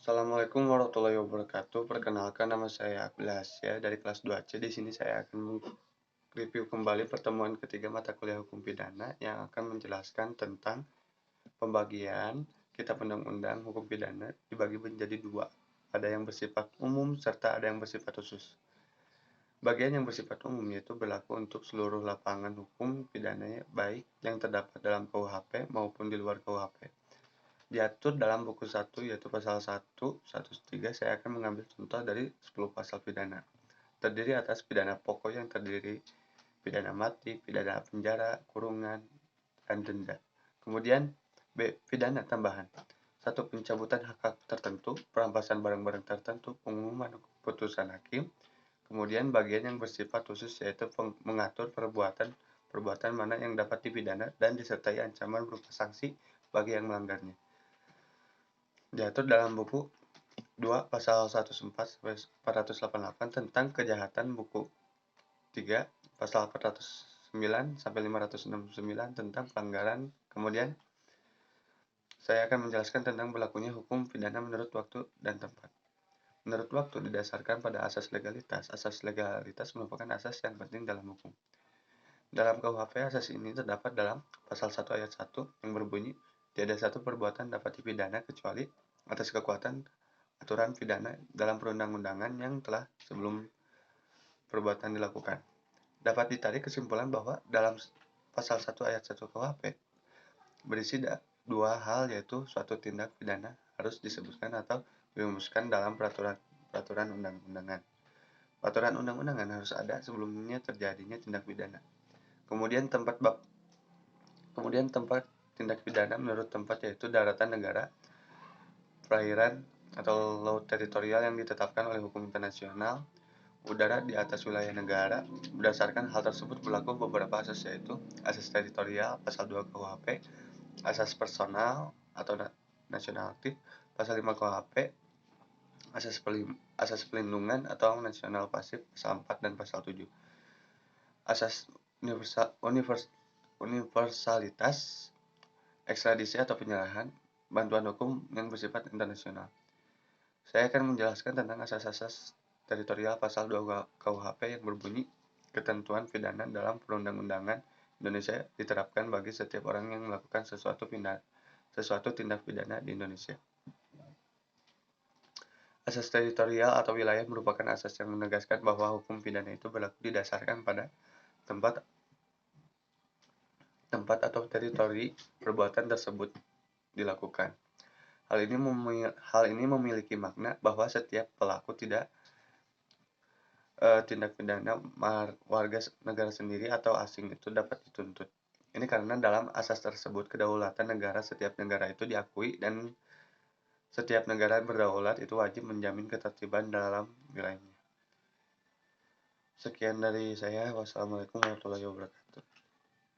Assalamualaikum warahmatullahi wabarakatuh. Perkenalkan, nama saya Abdul Hasya dari kelas 2C. Di sini saya akan review kembali pertemuan ketiga mata kuliah hukum pidana yang akan menjelaskan tentang pembagian kitab undang-undang hukum pidana dibagi menjadi dua. Ada yang bersifat umum serta ada yang bersifat khusus. Bagian yang bersifat umum yaitu berlaku untuk seluruh lapangan hukum pidana baik yang terdapat dalam KUHP maupun di luar KUHP. Diatur dalam buku 1 yaitu pasal 1, 103. Saya akan mengambil contoh dari 10 pasal pidana. Terdiri atas pidana pokok yang terdiri pidana mati, pidana penjara, kurungan, dan denda. Kemudian B. Pidana tambahan. 1. Pencabutan hak tertentu, perampasan barang-barang tertentu, pengumuman putusan hakim. Kemudian bagian yang bersifat khusus yaitu mengatur perbuatan mana yang dapat dipidana dan disertai ancaman berupa sanksi bagi yang melanggarnya. Diatur dalam buku 2 pasal 104-488 tentang kejahatan, buku 3 pasal 409-569 tentang pelanggaran. Kemudian saya akan menjelaskan tentang berlakunya hukum pidana menurut waktu dan tempat. Menurut waktu didasarkan pada asas legalitas. Asas legalitas merupakan asas yang penting dalam hukum. Dalam KUHP, asas ini terdapat dalam pasal 1 ayat 1 yang berbunyi, tiada satu perbuatan dapat dipidana kecuali atas kekuatan aturan pidana dalam perundang-undangan yang telah sebelum perbuatan dilakukan. Dapat ditarik kesimpulan bahwa dalam pasal 1 ayat 1 KUHP berisi dua hal, yaitu suatu tindak pidana harus disebutkan atau dirumuskan dalam peraturan undang-undangan. Peraturan undang-undangan harus ada sebelumnya terjadinya tindak pidana. Kemudian tempat tindak pidana menurut tempat yaitu daratan negara, perairan atau laut teritorial yang ditetapkan oleh hukum internasional, udara di atas wilayah negara. Berdasarkan hal tersebut berlaku beberapa asas, yaitu asas teritorial pasal 2 KUHP, asas personal atau nasionaltif pasal 5 KUHP, asas pelindungan atau nasional pasif pasal 4 dan pasal 7. Asas universalitas, ekstradisi atau penyerahan bantuan hukum yang bersifat internasional. Saya akan menjelaskan tentang asas-asas teritorial pasal 2 KUHP yang berbunyi, ketentuan pidana dalam perundang-undangan Indonesia diterapkan bagi setiap orang yang melakukan sesuatu tindak pidana di Indonesia. Asas teritorial atau wilayah merupakan asas yang menegaskan bahwa hukum pidana itu berlaku didasarkan pada tempat atau teritori perbuatan tersebut dilakukan. Hal ini memiliki makna bahwa setiap pelaku tindak pidana warga negara sendiri atau asing itu dapat dituntut. Ini karena dalam asas tersebut kedaulatan negara, setiap negara itu diakui, dan setiap negara berdaulat itu wajib menjamin ketertiban dalam wilayahnya. Sekian dari saya. Wassalamualaikum warahmatullahi wabarakatuh.